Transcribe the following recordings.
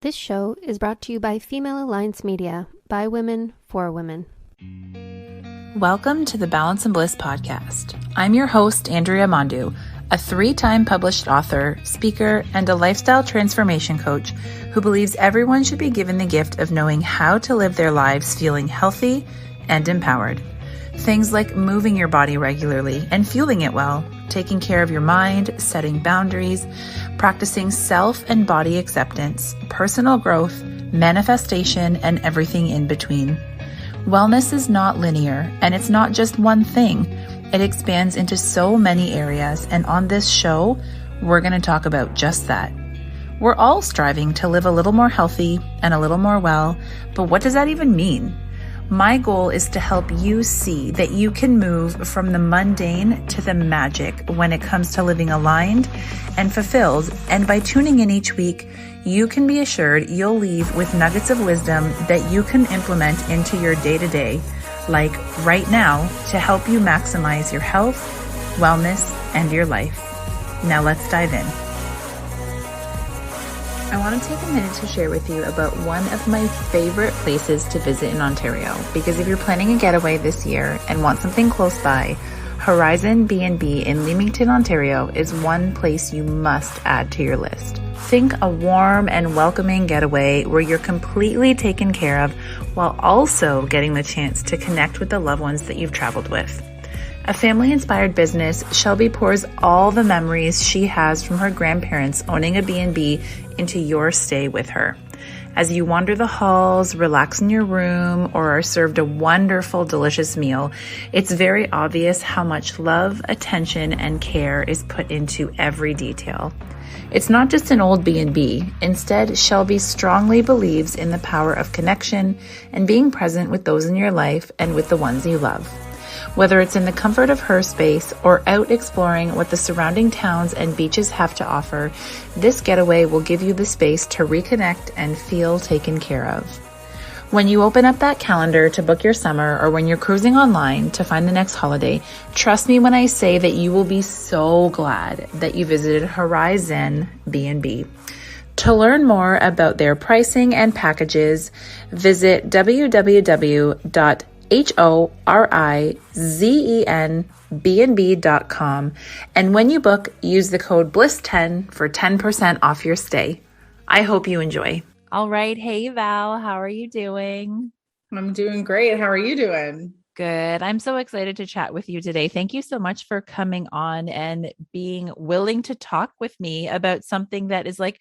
This show is brought to you by Female Alliance Media, by women, for women. Welcome to the Balance and Bliss podcast. I'm your host, Andrea Mondu, a 3-time published author, speaker, and a lifestyle transformation coach who believes everyone should be given the gift of knowing how to live their lives feeling healthy and empowered. Things like moving your body regularly and fueling it well, taking care of your mind, setting boundaries, practicing self and body acceptance, personal growth, manifestation, and everything in between. Wellness is not linear, and it's not just one thing. It expands into so many areas, and on this show, we're going to talk about just that. We're all striving to live a little more healthy and a little more well, but what does that even mean? My goal is to help you see that you can move from the mundane to the magic when it comes to living aligned and fulfilled. And by tuning in each week, you can be assured you'll leave with nuggets of wisdom that you can implement into your day-to-day, like right now, to help you maximize your health, wellness, and your life. Now let's dive in. I want to take a minute to share with you about one of my favorite places to visit in Ontario, because if you're planning a getaway this year and want something close by, Horizon B&B in Leamington, Ontario is one place you must add to your list. Think a warm and welcoming getaway where you're completely taken care of while also getting the chance to connect with the loved ones that you've traveled with. A family-inspired business, Shelby pours all the memories she has from her grandparents owning a B&B into your stay with her. As you wander the halls, relax in your room, or are served a wonderful, delicious meal, it's very obvious how much love, attention, and care is put into every detail. It's not just an old B&B. Instead, Shelby strongly believes in the power of connection and being present with those in your life and with the ones you love. Whether it's in the comfort of her space or out exploring what the surrounding towns and beaches have to offer, this getaway will give you the space to reconnect and feel taken care of. When you open up that calendar to book your summer, or when you're cruising online to find the next holiday, trust me when I say that you will be so glad that you visited Horizon B&B. To learn more about their pricing and packages, visit horizenbnb.com, and when you book, use the code BLISS10 for 10% off your stay. I hope you enjoy. All right. Hey, Val, how are you doing? I'm doing great. How are you doing? Good. I'm so excited to chat with you today. Thank you so much for coming on and being willing to talk with me about something that is like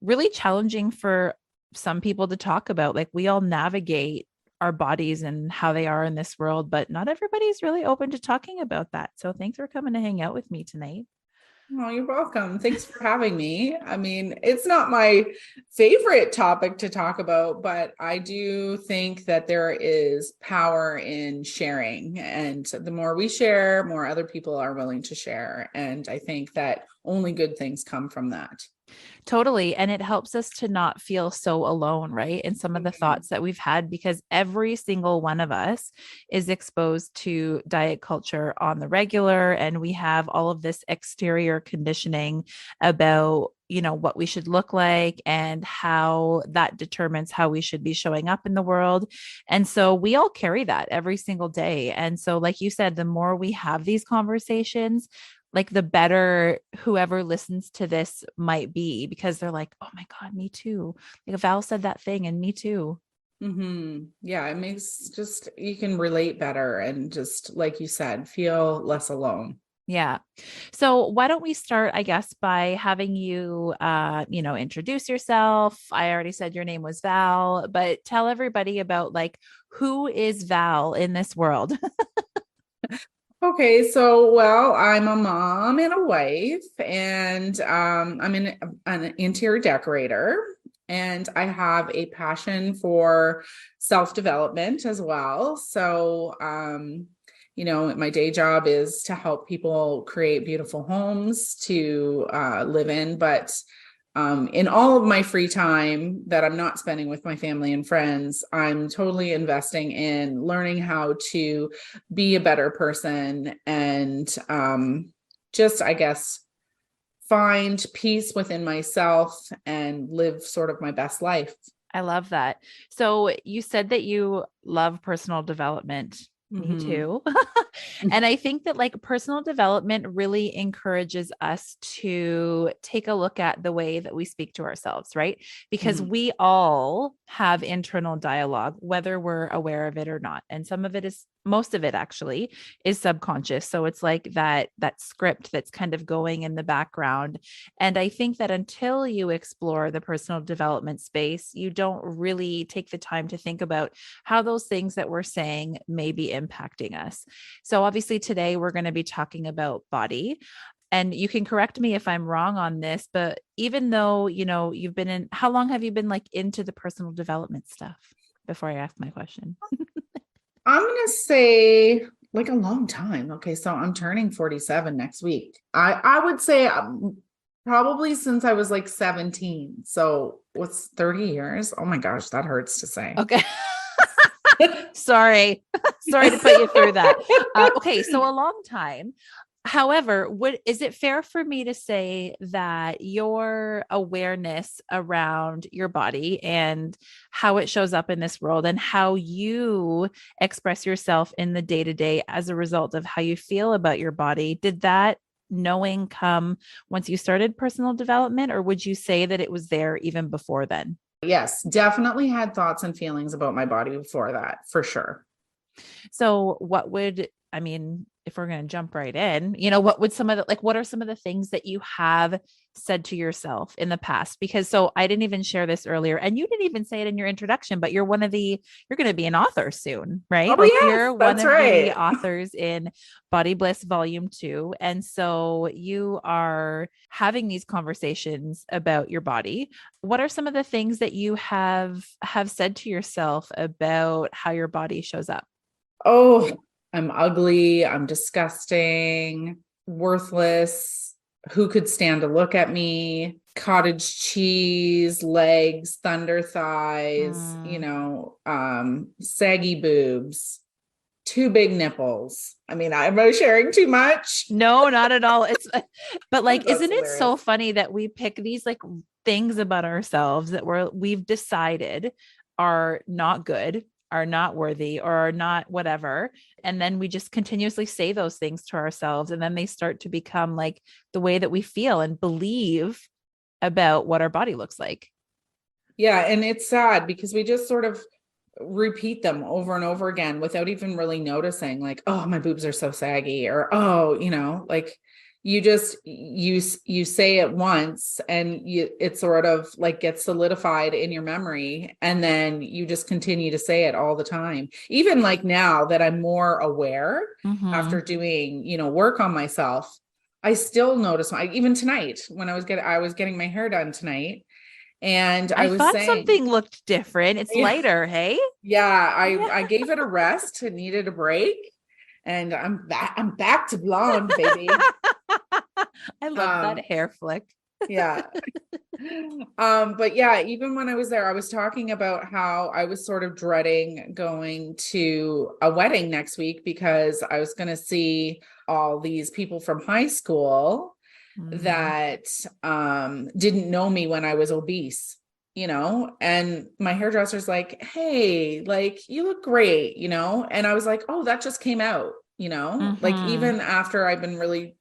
really challenging for some people to talk about. Like, we all navigate our bodies and how they are in this world, but not everybody's really open to talking about that. So thanks for coming to hang out with me tonight. Oh, you're welcome. Thanks for having me. I mean, it's not my favorite topic to talk about, but I do think that there is power in sharing. And the more we share, more other people are willing to share. And I think that only good things come from that. Totally. And it helps us to not feel so alone, right? In some of the thoughts that we've had, because every single one of us is exposed to diet culture on the regular. And we have all of this exterior conditioning about, what we should look like and how that determines how we should be showing up in the world. And so we all carry that every single day. And so, like you said, the more we have these conversations, like the better whoever listens to this might be, because they're like, oh my God, me too. Like Val said that thing and me too. Mm-hmm. Yeah, it makes you can relate better and just, like you said, feel less alone. Yeah. So why don't we start, I guess, by having you, introduce yourself. I already said your name was Val, but tell everybody about like, who is Val in this world? Okay, so I'm a mom and a wife, and I'm an interior decorator, and I have a passion for self-development as well. So, my day job is to help people create beautiful homes to live in, but in all of my free time that I'm not spending with my family and friends, I'm totally investing in learning how to be a better person and just, I guess, find peace within myself and live sort of my best life. I love that. So you said that you love personal development. Me Mm-hmm. too. And I think that like personal development really encourages us to take a look at the way that we speak to ourselves, right? Because Mm-hmm. we all have internal dialogue, whether we're aware of it or not. And some of it is, most of it actually is subconscious. So it's like that script that's kind of going in the background. And I think that until you explore the personal development space, you don't really take the time to think about how those things that we're saying may be impacting us. So obviously today we're going to be talking about body. And you can correct me if I'm wrong on this, but even though, you've been in, how long have you been like into the personal development stuff before I ask my question? I'm going to say like a long time. Okay. So I'm turning 47 next week. I would say probably since I was like 17. So what's 30 years? Oh my gosh, that hurts to say. Okay. Sorry. Sorry to put you through that. Okay. So a long time. However, is it fair for me to say that your awareness around your body and how it shows up in this world and how you express yourself in the day to day as a result of how you feel about your body, did that knowing come once you started personal development, or would you say that it was there even before then? Yes, definitely had thoughts and feelings about my body before that, for sure. So I mean, if we're going to jump right in, what would what are some of the things that you have said to yourself in the past? Because so I didn't even share this earlier and you didn't even say it in your introduction, but you're going to be an author soon, right? Oh, Like yes, you're one that's of the right. authors in Body Bliss Volume 2. And so you are having these conversations about your body. What are some of the things that you have said to yourself about how your body shows up? Oh, I'm ugly. I'm disgusting, worthless. Who could stand to look at me? Cottage cheese, legs, thunder thighs, Mm. saggy boobs, too big nipples. I mean, am I sharing too much? No, not at all. But like, That's isn't it hilarious. so funny that we pick these like things about ourselves that we've decided are not good, are not worthy, or are not whatever. And then we just continuously say those things to ourselves. And then they start to become like the way that we feel and believe about what our body looks like. Yeah, and it's sad because we just sort of repeat them over and over again without even really noticing, like, oh, my boobs are so saggy, or oh, like you say it once and it sort of like gets solidified in your memory, and then you just continue to say it all the time. Even like now that I'm more aware Mm-hmm. after doing, work on myself, I still notice even tonight when I was getting my hair done tonight, and I I was thought saying, something looked different. It's yeah, lighter. Hey. yeah, Yeah. I gave it a rest. It needed a break, and I'm back to blonde, baby. I love that Um, hair flick. yeah. But yeah, even when I was there, I was talking about how I was sort of dreading going to a wedding next week because I was going to see all these people from high school Mm-hmm. that didn't know me when I was obese, and my hairdresser's like, hey, like you look great, and I was like, oh, that just came out, like Mm-hmm. even after I've been really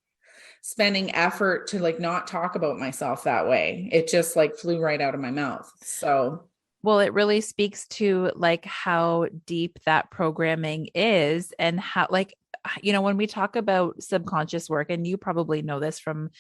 spending effort to like not talk about myself that way, it just like flew right out of my mouth. So Well, it really speaks to like how deep that programming is and how like when we talk about subconscious work, and you probably know this from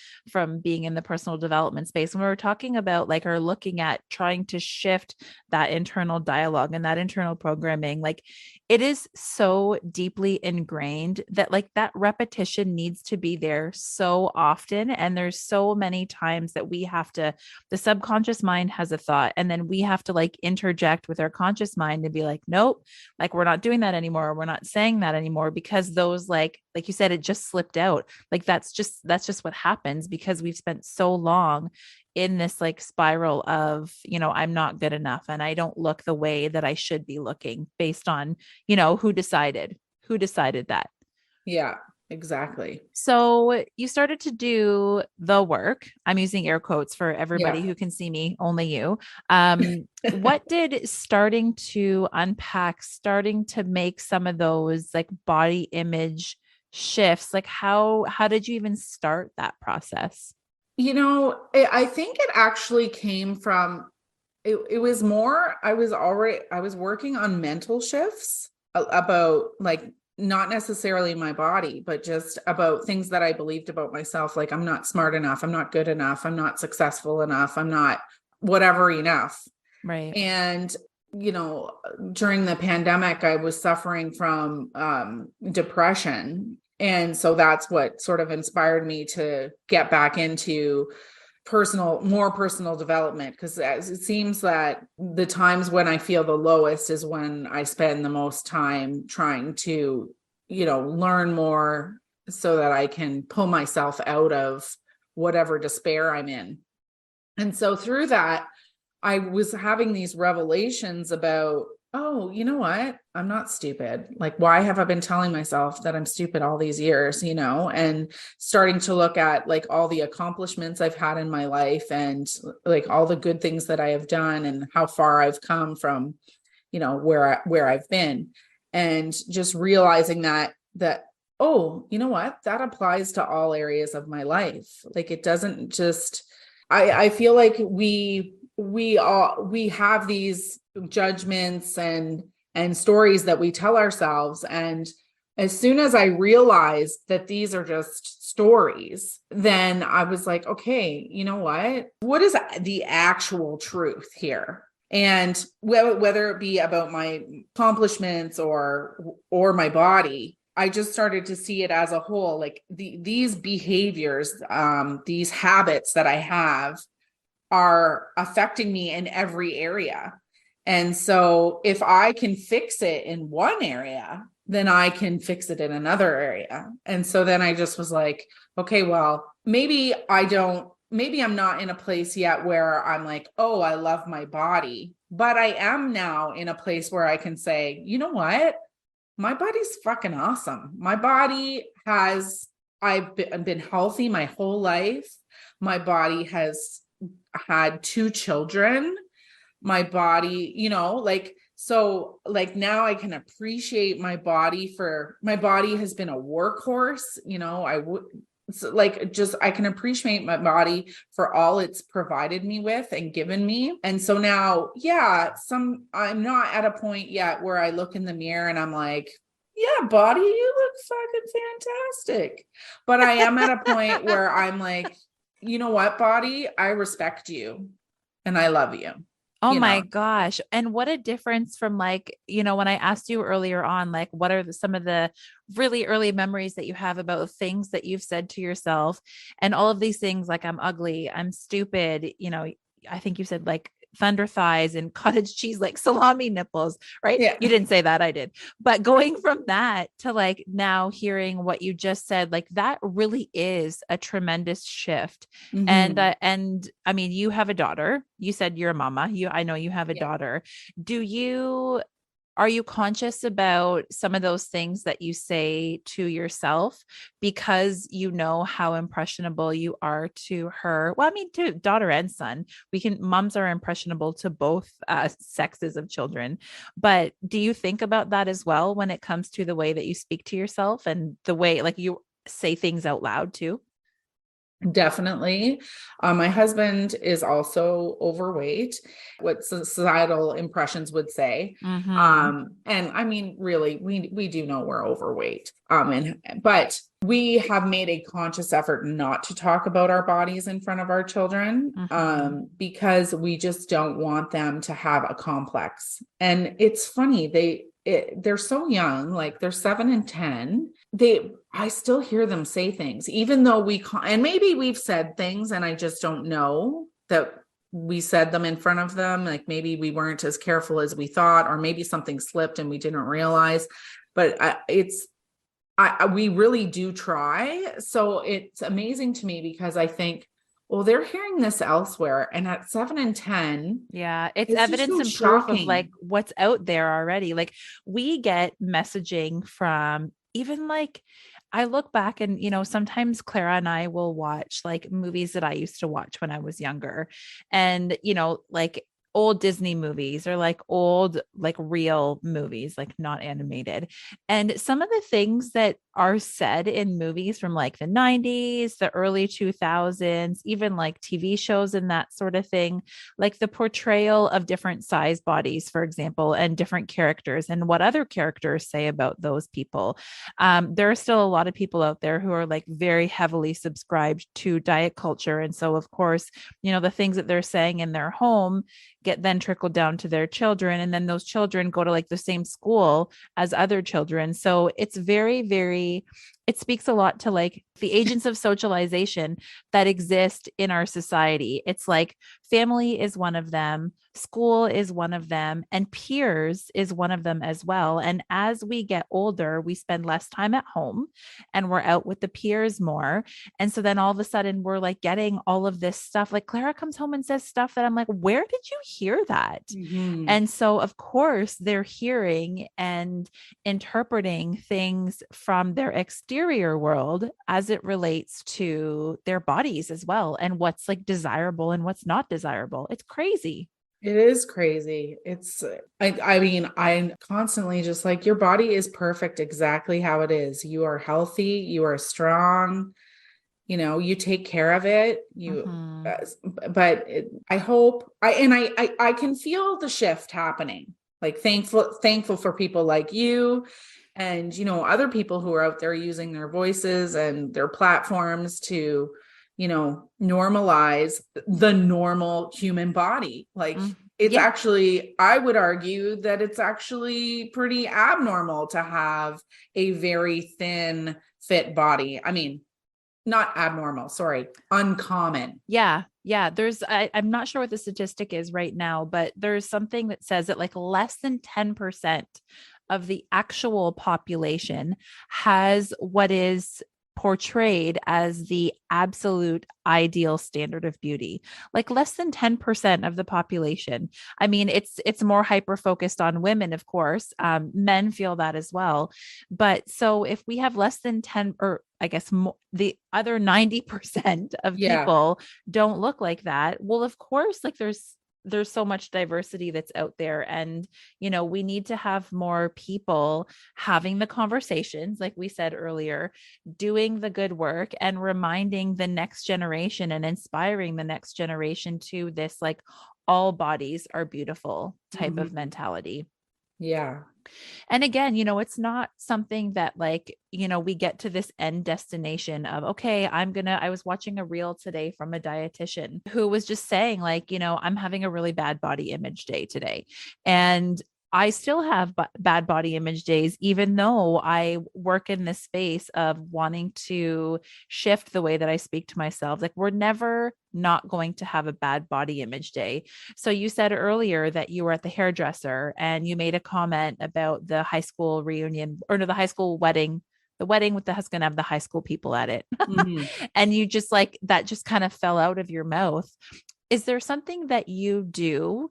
being in the personal development space, when we're talking about like or looking at trying to shift that internal dialogue and that internal programming, like it is so deeply ingrained that like that repetition needs to be there so often. And there's so many times that the subconscious mind has a thought, and then we have to like interject with our conscious mind and be like, nope, like we're not doing that anymore. We're not saying that anymore, because those like you said, it just slipped out. Like that's just what happens because we've spent so long in this like spiral of, I'm not good enough and I don't look the way that I should be looking based on, who decided that. yeah, Exactly. So you started to do the work. I'm using air quotes for everybody Yeah. who can see me, only you. What did starting to unpack, starting to make some of those like body image shifts, like how did you even start that process? I think it actually came from it was more I was working on mental shifts about like not necessarily my body, but just about things that I believed about myself. Like I'm not smart enough, I'm not good enough, I'm not successful enough, I'm not whatever enough. Right. And during the pandemic, I was suffering from depression. And so that's what sort of inspired me to get back into more personal development, because it seems that the times when I feel the lowest is when I spend the most time trying to learn more so that I can pull myself out of whatever despair I'm in. And so through that, I was having these revelations about, oh, you know what? I'm not stupid. Like, why have I been telling myself that I'm stupid all these years, and starting to look at like all the accomplishments I've had in my life and like all the good things that I have done and how far I've come from, where I've been. And just realizing that, oh, you know what? That applies to all areas of my life. Like it doesn't just, I feel like we have these judgments and stories that we tell ourselves, and as soon as I realized that these are just stories, then I was like, okay, you know what is the actual truth here? And whether it be about my accomplishments or my body, I just started to see it as a whole, like these behaviors, these habits that I have are affecting me in every area. And so if I can fix it in one area, then I can fix it in another area. And so then I just was like, okay, well, maybe I'm not in a place yet where I'm like, oh, I love my body, but I am now in a place where I can say, you know what? My body's fucking awesome. I've been healthy my whole life. My body has had 2 children. My body, so like now I can appreciate my body has been a workhorse, I can appreciate my body for all it's provided me with and given me. And so now, I'm not at a point yet where I look in the mirror and I'm like, yeah, body, you look fucking fantastic. But I am at a point where I'm like, you know what, body, I respect you and I love you. Oh my gosh. And what a difference from like, when I asked you earlier on, like, what are some of the really early memories that you have about things that you've said to yourself and all of these things, like I'm ugly, I'm stupid, I think you said like thunder thighs and cottage cheese, like salami nipples, right? Yeah. You didn't say that, I did. But going from that to like now hearing what you just said, like that really is a tremendous shift. Mm-hmm. And I mean, you have a daughter. You said you're a mama. I know you have a Yeah. daughter. Are you conscious about some of those things that you say to yourself because you know how impressionable you are to her? Well, I mean, to daughter and son, moms are impressionable to both sexes of children. But do you think about that as well when it comes to the way that you speak to yourself and the way like you say things out loud too? Definitely. My husband is also overweight, what societal impressions would say. Mm-hmm. And I mean, really, we do know we're overweight. But we have made a conscious effort not to talk about our bodies in front of our children, Mm-hmm. because we just don't want them to have a complex. And it's funny, they're so young, like they're 7 and 10. I still hear them say things, even though and maybe we've said things and I just don't know that we said them in front of them. Like maybe we weren't as careful as we thought, or maybe something slipped and we didn't realize, but we really do try. So it's amazing to me because I think, well, they're hearing this elsewhere. And at 7 and 10, Yeah, it's it's just evidence so and proof of like shocking. what's out there already. Like we get messaging from even like I look back and, sometimes Clara and I will watch like movies that I used to watch when I was younger. And, like old Disney movies or like old, like real movies, like not animated. And some of the things that are said in movies from like the 90s, the early 2000s, even like TV shows and that sort of thing, like the portrayal of different size bodies, for example, and different characters and what other characters say about those people. There are still a lot of people out there who are like very heavily subscribed to diet culture. And so, of course, the things that they're saying in their home get then trickled down to their children. And then those children go to like the same school as other children. So it's very, very, it speaks a lot to like the agents of socialization that exist in our society. It's like family is one of them, school is one of them, and peers is one of them as well. And as we get older, we spend less time at home and we're out with the peers more. And so then all of a sudden we're like getting all of this stuff. Like Clara comes home and says stuff that I'm like, where did you hear that? Mm-hmm. And so, of course, they're hearing and interpreting things from their exterior world as it relates to their bodies as well, and what's like desirable and what's not desirable. It's crazy. It is crazy. I mean, I'm constantly just like, your body is perfect exactly how it is. You are healthy, you are strong, you take care of it. But I hope I can feel the shift happening. Like thankful for people like you and, other people who are out there using their voices and their platforms to, normalize the normal human body. Like it's actually, I would argue that it's actually pretty abnormal to have a very thin, fit body. I mean, not abnormal, sorry, uncommon. Yeah. I'm not sure what the statistic is right now, but there's something that says that like less than 10% of the actual population has what is portrayed as the absolute ideal standard of beauty. Like less than 10% of the population. I mean, it's more hyper focused on women, of course. Men feel that as well. But so if we have less than 10, or I guess more, the other 90% of people don't look like that. Well, of course, like there's so much diversity that's out there, and we need to have more people having the conversations, like we said earlier, doing the good work and reminding the next generation and inspiring the next generation to this like all bodies are beautiful type of mentality. Yeah. And again, it's not something that like, we get to this end destination of, okay, I was watching a reel today from a dietitian who was just saying like, I'm having a really bad body image day today. And I still have bad body image days, even though I work in this space of wanting to shift the way that I speak to myself. Like we're never not going to have a bad body image day. So you said earlier that you were at the hairdresser and you made a comment about the high school reunion, or no, the high school wedding, the wedding with that's going to have the high school people at it. And you just like, that just kind of fell out of your mouth. Is there something that you do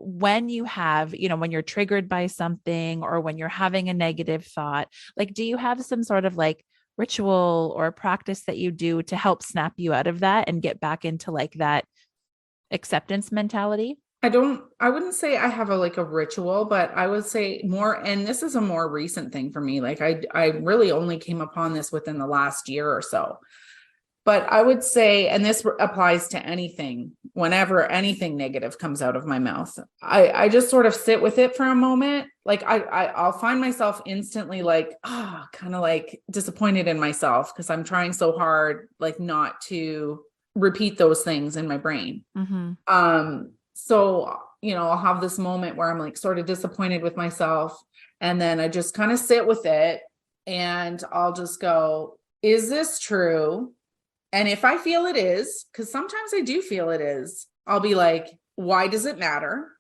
when you have, when you're triggered by something or when you're having a negative thought? Like, do you have some sort of like ritual or practice that you do to help snap you out of that and get back into like that acceptance mentality? I wouldn't say I have a ritual, but I would say more, and this is a more recent thing for me. Like I really only came upon this within the last year or so. But I would say, and this applies to anything, whenever anything negative comes out of my mouth, I just sort of sit with it for a moment. Like I'll find myself instantly like, kind of like disappointed in myself because I'm trying so hard, like not to repeat those things in my brain. So, I'll have this moment where I'm like sort of disappointed with myself. And then I just kind of sit with it and I'll just go, is this true? And if I feel it is, because sometimes I do feel it is, I'll be like, why does it matter?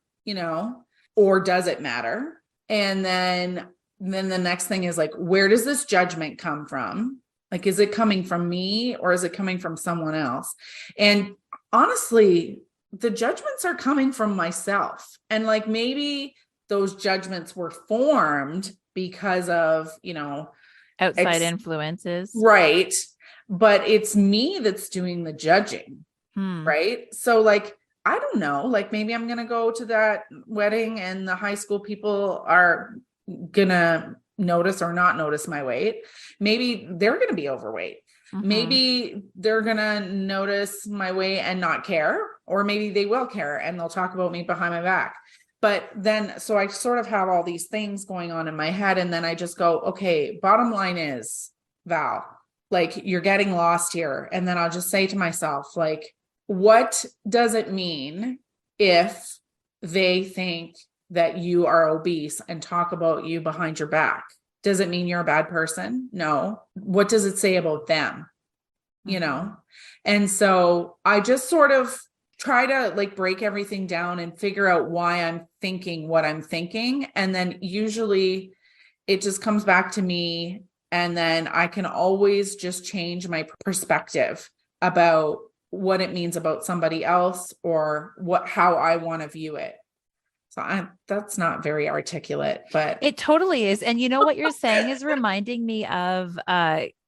Or does it matter? And then the next thing is like, where does this judgment come from? Like, is it coming from me or is it coming from someone else? And honestly, the judgments are coming from myself. And like, maybe those judgments were formed because of, Outside influences. Right. But it's me that's doing the judging. Right. So like, I don't know, like maybe I'm going to go to that wedding and the high school people are going to notice or not notice my weight. Maybe they're going to be overweight. Maybe they're going to notice my weight and not care, or maybe they will care and they'll talk about me behind my back. But then, so I sort of have all these things going on in my head. And then I just go, okay, bottom line is, Val, like you're getting lost here. And then I'll just say to myself, like, what does it mean if they think that you are obese and talk about you behind your back? Does it mean you're a bad person? No. What does it say about them? You know? And so I just sort of try to like break everything down and figure out why I'm thinking what I'm thinking. And then usually it just comes back to me. And then I can always just change my perspective about what it means about somebody else or how I want to view it. So that's not very articulate, but it totally is. And you know what you're saying is reminding me of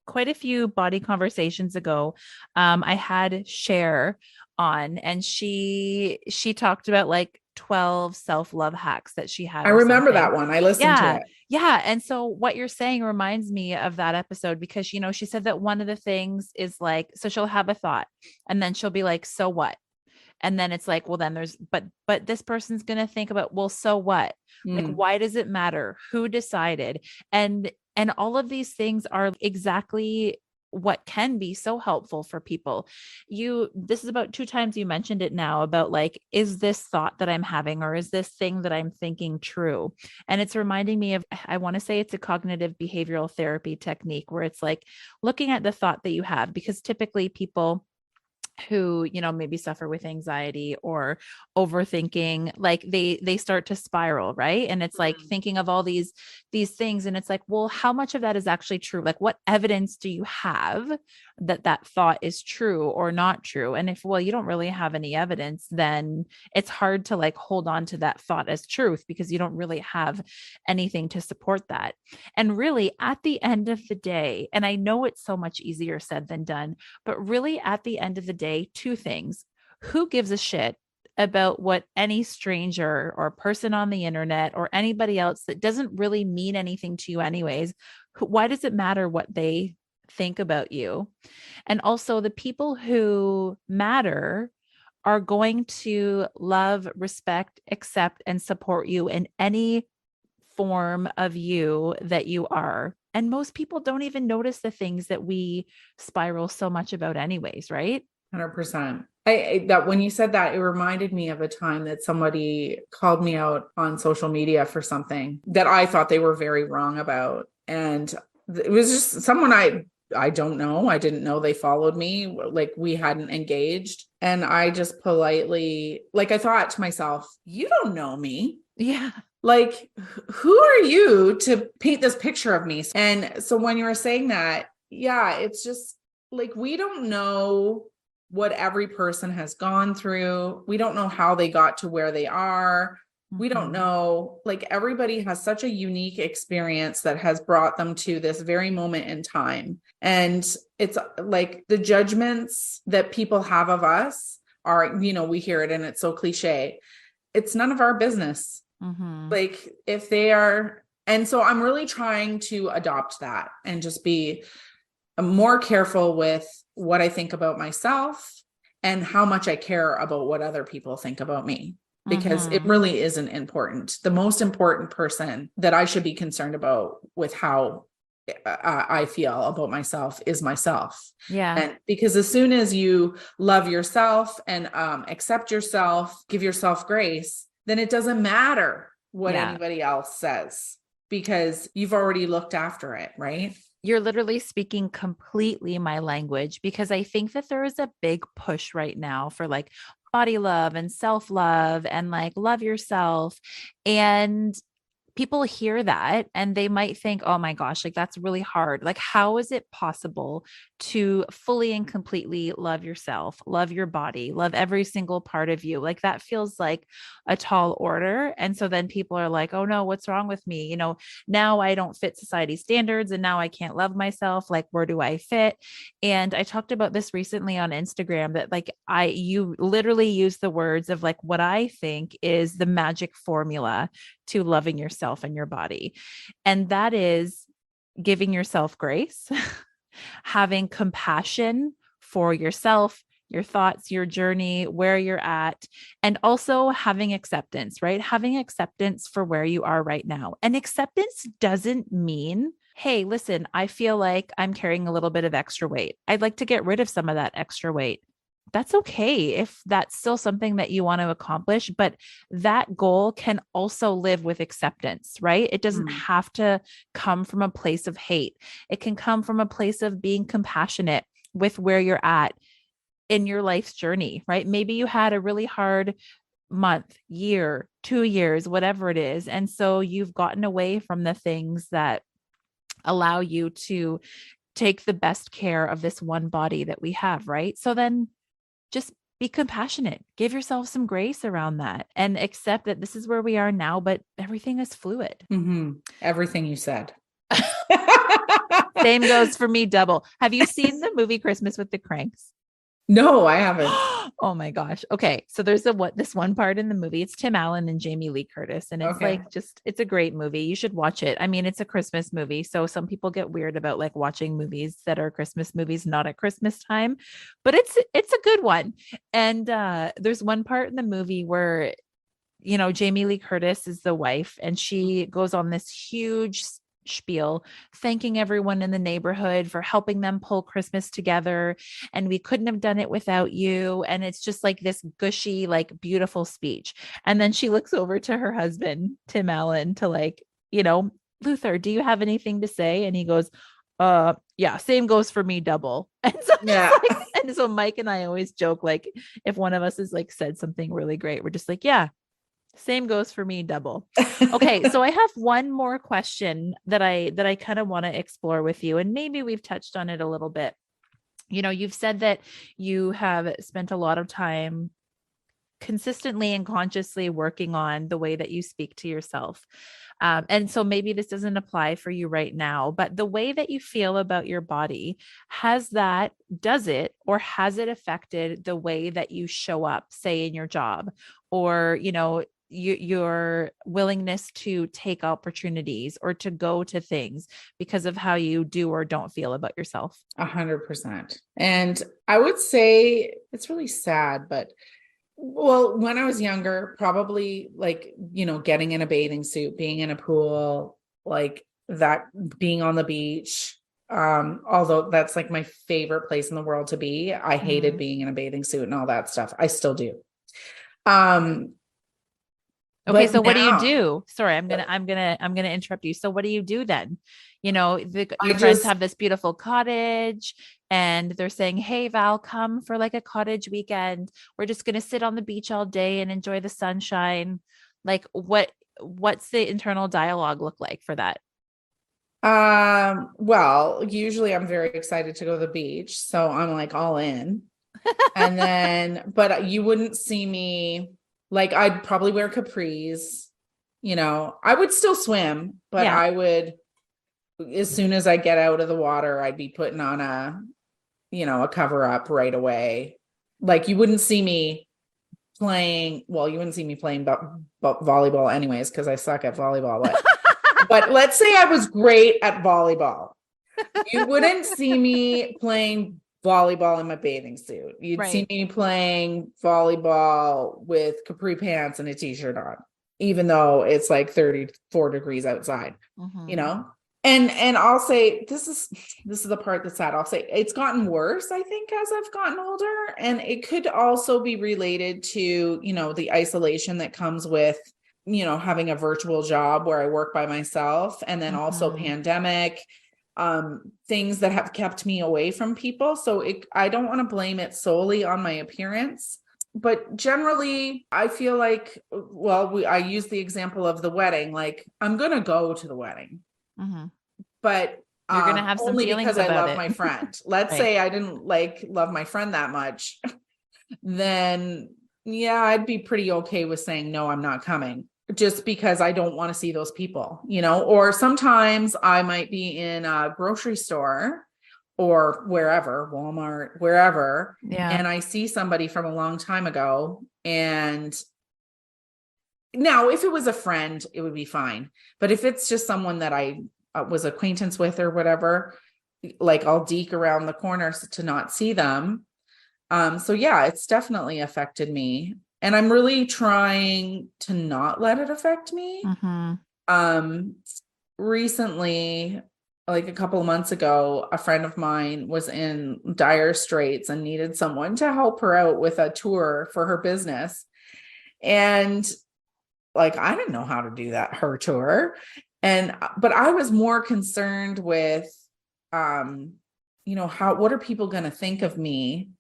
quite a few body conversations ago. I had Cher on, and she talked about like 12 self-love hacks that she had. I remember that one. I listened to it. Yeah. And so what you're saying reminds me of that episode because, she said that one of the things is like, so she'll have a thought and then she'll be like, so what? And then it's like, well, then but this person's going to think about, well, so what? Like, why does it matter? Who decided? And all of these things are exactly what can be so helpful for people. This is about 2 times you mentioned it now about like, is this thought that I'm having, or is this thing that I'm thinking true? And it's reminding me of, I want to say it's a cognitive behavioral therapy technique where it's like looking at the thought that you have, because typically people who, maybe suffer with anxiety or overthinking, like they start to spiral, right? And it's like thinking of all these things. And it's like, well, how much of that is actually true? Like, what evidence do you have that thought is true or not true? And if, well, you don't really have any evidence, then it's hard to like hold on to that thought as truth because you don't really have anything to support that. And really at the end of the day, and I know it's so much easier said than done, but really at the end of the day, 2 things. Who gives a shit about what any stranger or person on the internet or anybody else that doesn't really mean anything to you anyways? Why does it matter what they think about you? And also the people who matter are going to love, respect, accept, and support you in any form of you that you are. And most people don't even notice the things that we spiral so much about anyways, right? 100%. That when you said that, it reminded me of a time that somebody called me out on social media for something that I thought they were very wrong about. And it was just someone I don't know. I didn't know they followed me. Like we hadn't engaged. And I just politely, like I thought to myself, you don't know me. Yeah. Like, who are you to paint this picture of me? And so when you were saying that, yeah, it's just like, we don't know what every person has gone through. We don't know how they got to where they are. We don't know, like everybody has such a unique experience that has brought them to this very moment in time. And it's like the judgments that people have of us are, we hear it and it's so cliche. It's none of our business. Like if they are, and so I'm really trying to adopt that and just be more careful with what I think about myself and how much I care about what other people think about me, because it really isn't important. The most important person that I should be concerned about with how I feel about myself is myself. Yeah. And because as soon as you love yourself and accept yourself, give yourself grace, then it doesn't matter what anybody else says because you've already looked after it, right? You're literally speaking completely my language, because I think that there is a big push right now for like body love and self-love and like love yourself. And people hear that and they might think, oh my gosh, like that's really hard. Like, how is it possible to fully and completely love yourself, love your body, love every single part of you? Like, that feels like a tall order. And so then people are like, oh no, what's wrong with me? Now I don't fit society's standards and now I can't love myself. Like, where do I fit? And I talked about this recently on Instagram that like you literally use the words of like what I think is the magic formula to loving yourself and your body. And that is giving yourself grace, having compassion for yourself, your thoughts, your journey, where you're at, and also having acceptance, right? Having acceptance for where you are right now. And acceptance doesn't mean, hey, listen, I feel like I'm carrying a little bit of extra weight. I'd like to get rid of some of that extra weight. That's okay if that's still something that you want to accomplish, but that goal can also live with acceptance, right? It doesn't have to come from a place of hate. It can come from a place of being compassionate with where you're at in your life's journey, right? Maybe you had a really hard month, year, 2 years, whatever it is. And so you've gotten away from the things that allow you to take the best care of this one body that we have, right? So then just be compassionate, give yourself some grace around that and accept that this is where we are now, but everything is fluid. Everything you said. Same goes for me double. Have you seen the movie Christmas with the Cranks? No, I haven't. Oh my gosh. Okay. So there's this one part in the movie. It's Tim Allen and Jamie Lee Curtis. And it's it's a great movie. You should watch it. I mean, it's a Christmas movie. So some people get weird about like watching movies that are Christmas movies, not at Christmas time, but it's a good one. And there's one part in the movie where, Jamie Lee Curtis is the wife and she goes on this huge spiel thanking everyone in the neighborhood for helping them pull Christmas together, and we couldn't have done it without you. And it's just like this gushy, like beautiful speech. And then she looks over to her husband Tim Allen to like, Luther, do you have anything to say? And he goes, yeah, same goes for me double. And so and so Mike and I always joke, like if one of us has like said something really great, we're just like, yeah, same goes for me double. Okay. So I have one more question that I kind of want to explore with you. And maybe we've touched on it a little bit. You've said that you have spent a lot of time consistently and consciously working on the way that you speak to yourself. And so maybe this doesn't apply for you right now, but the way that you feel about your body, does it affected the way that you show up, say in your job, or, your willingness to take opportunities or to go to things because of how you do or don't feel about yourself? 100%. And I would say it's really sad, but well, when I was younger, probably like, getting in a bathing suit, being in a pool, like that, being on the beach. Although that's like my favorite place in the world to be. I hated being in a bathing suit and all that stuff. I still do. Okay. So what do you do? Sorry, I'm going to interrupt you. So what do you do then? Your friends have this beautiful cottage and they're saying, hey, Val, come for like a cottage weekend. We're just going to sit on the beach all day and enjoy the sunshine. Like what's the internal dialogue look like for that? Well, usually I'm very excited to go to the beach. So I'm like all in. And then, but you wouldn't see me, like I'd probably wear capris, I would still swim, but I would, as soon as I get out of the water, I'd be putting on a cover up right away. Like you wouldn't see me playing. Well, you wouldn't see me playing volleyball anyways, because I suck at volleyball. But let's say I was great at volleyball. You wouldn't see me playing volleyball in my bathing suit. You'd see me playing volleyball with capri pants and a t-shirt on, even though it's like 34 degrees outside, And I'll say, this is the part that's sad. I'll say it's gotten worse, I think, as I've gotten older. And it could also be related to, the isolation that comes with, having a virtual job where I work by myself, and then also pandemic, things that have kept me away from people. So I don't want to blame it solely on my appearance. but generally I feel like, well, I use the example of the wedding. Like, I'm going to go to the wedding, Mm-hmm. but You're going to have some only feelings because I about love it. my friend. Let's Right. say I didn't love my friend that much, then yeah, I'd be pretty okay with saying, no, I'm not coming, just because I don't want to see those people, or sometimes I might be in a grocery store or wherever, Walmart, wherever, Yeah. and I see somebody from a long time ago. And now, if it was a friend, it would be fine. But if it's just someone that I was acquaintance with or whatever, like, I'll deke around the corners to not see them. So yeah, it's definitely affected me. And I'm really trying to not let it affect me. Mm-hmm. Um, Recently, like a couple of months ago, a friend of mine was in dire straits and needed someone to help her out with a tour for her business. And like, I didn't know how to do that, her tour. But I was more concerned with, what are people going to think of me,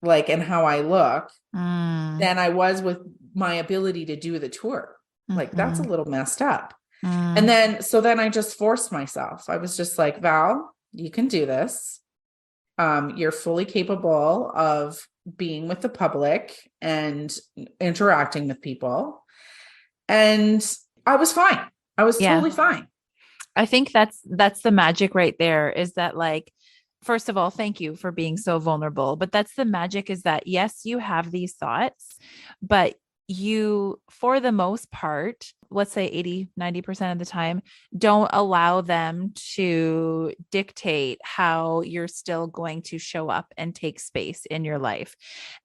like, and how I look, Mm. than I was with my ability to do the tour. Like, that's a Mm-hmm. little messed up. And Mm. then I just forced myself. I was just like, Val, you can do this. You're fully capable of being with the public and interacting with people. And I was fine. I was Yeah. totally fine. I think that's the magic right there, is that, like, first of all, thank you for being so vulnerable. But that's the magic, is that yes, you have these thoughts, but you, for the most part, let's say 80-90% of the time, don't allow them to dictate how you're still going to show up and take space in your life.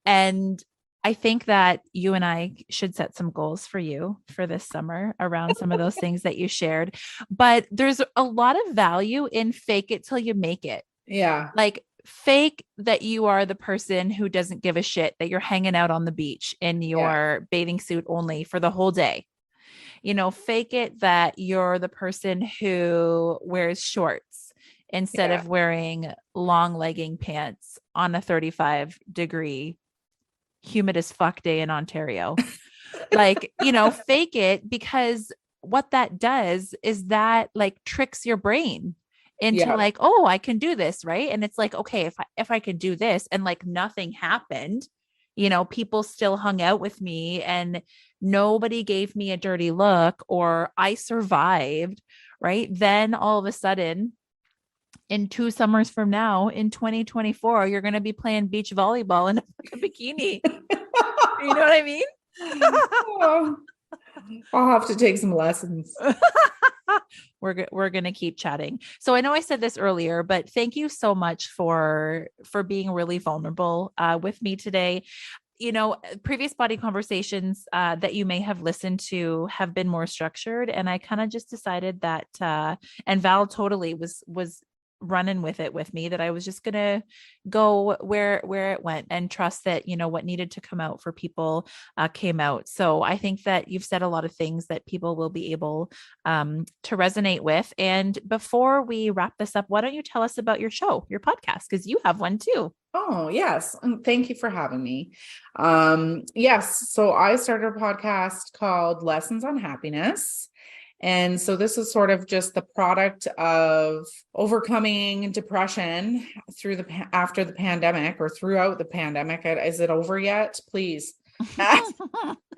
And I think that you and I should set some goals for you for this summer around some of those things that you shared. But there's a lot of value in fake it till you make it. Yeah. Like, fake that you are the person who doesn't give a shit, that you're hanging out on the beach in Yeah. your bathing suit only for the whole day. Fake it that you're the person who wears shorts instead Yeah. of wearing long legging pants on a 35-degree humid as fuck day in Ontario. Like, fake it, because what that does is that, like, tricks your brain into, Yeah. like, oh, I can do this, right? And it's like, okay, if I could do this, and like nothing happened, people still hung out with me and nobody gave me a dirty look, or I survived, right? Then all of a sudden, in 2 summers from now, in 2024, you're going to be playing beach volleyball in a fucking bikini. You know what I mean? Oh, I'll have to take some lessons. We're going to keep chatting. So I know I said this earlier, but thank you so much for being really vulnerable with me today. Previous body conversations that you may have listened to have been more structured, and I kind of just decided that and Val totally was running with it with me, that I was just gonna go where it went, and trust that what needed to come out for people came out. So I think that you've said a lot of things that people will be able to resonate with. And before we wrap this up, why don't you tell us about your show, your podcast, because you have one too. Oh, yes. Thank you for having me. Yes. So I started a podcast called Lessons on Happiness. And so this is sort of just the product of overcoming depression after the pandemic, or throughout the pandemic. Is it over yet? Please.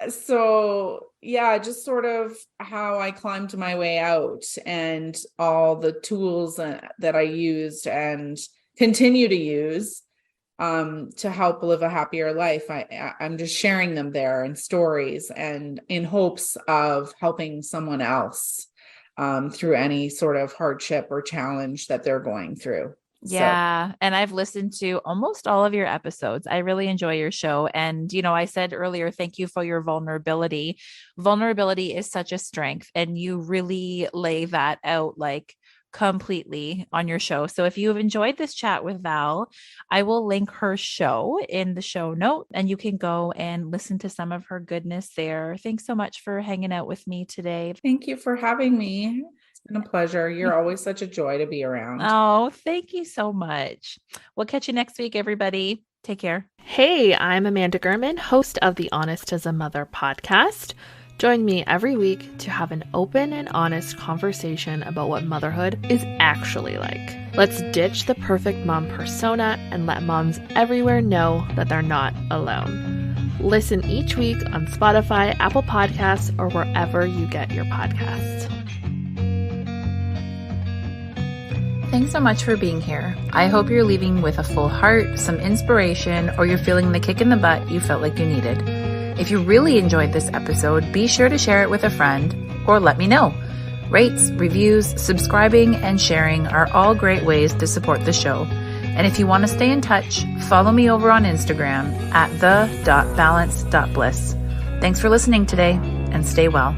So yeah, just sort of how I climbed my way out, and all the tools that I used and continue to use to help live a happier life. I'm just sharing them there in stories, and in hopes of helping someone else through any sort of hardship or challenge that they're going through. Yeah. And I've listened to almost all of your episodes. I really enjoy your show. And, I said earlier, thank you for your vulnerability. Vulnerability is such a strength, and you really lay that out, like, completely on your show. So if you have enjoyed this chat with Val, I will link her show in the show note, and you can go and listen to some of her goodness there. Thanks so much for hanging out with me today. Thank you for having me. It's been a pleasure. You're always such a joy to be around. Oh, thank you so much. We'll catch you next week, everybody. Take care. Hey, I'm Amanda Gurman, host of the Honest as a Mother podcast. Join me every week to have an open and honest conversation about what motherhood is actually like. Let's ditch the perfect mom persona and let moms everywhere know that they're not alone. Listen each week on Spotify, Apple Podcasts, or wherever you get your podcasts. Thanks so much for being here. I hope you're leaving with a full heart, some inspiration, or you're feeling the kick in the butt you felt like you needed. If you really enjoyed this episode, be sure to share it with a friend or let me know. Rates, reviews, subscribing, and sharing are all great ways to support the show. And if you want to stay in touch, follow me over on Instagram at the.balance.bliss. Thanks for listening today, and stay well.